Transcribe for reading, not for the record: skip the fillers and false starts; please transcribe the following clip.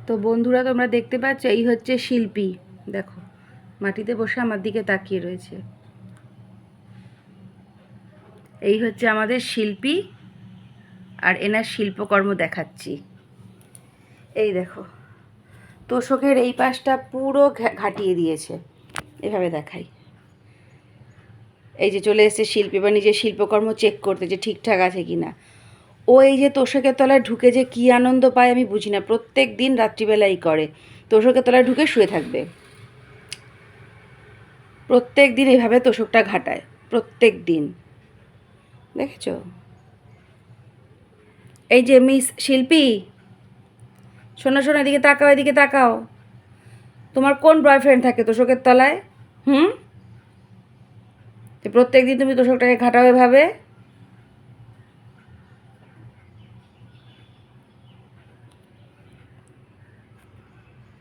তো বন্ধুরা তোমরা দেখতে পাচ্ছ, এই হচ্ছে শিল্পী। দেখো মাটিতে বসে আমার দিকে তাকিয়ে রয়েছে। এই হচ্ছে আমাদের শিল্পী, আর এনার শিল্পকর্ম দেখাচ্ছি। এই দেখো তোষকের এই পাশটা পুরো ঘাটিয়ে দিয়েছে। এভাবে দেখাই। এই যে চলে এসেছে শিল্পী বা নিজের শিল্পকর্ম চেক করতে যে ঠিকঠাক আছে কি না। ও এই যে তোষকের তলায় ঢুকে যে কী আনন্দ পায় আমি বুঝি না। প্রত্যেক দিন রাত্রিবেলাই করে, তোষকের তলায় ঢুকে শুয়ে থাকবে। প্রত্যেক দিন এইভাবে তোষকটা ঘাটায়, প্রত্যেক দিন। দেখেছ? এই যে মিস শিল্পী, শোনো শোনো, এদিকে তাকাও, এদিকে তাকাও। তোমার কোন বয়ফ্রেন্ড থাকে তোষকের তলায়? প্রত্যেক দিন তুমি তোষকটাকে ঘাটাও এভাবে?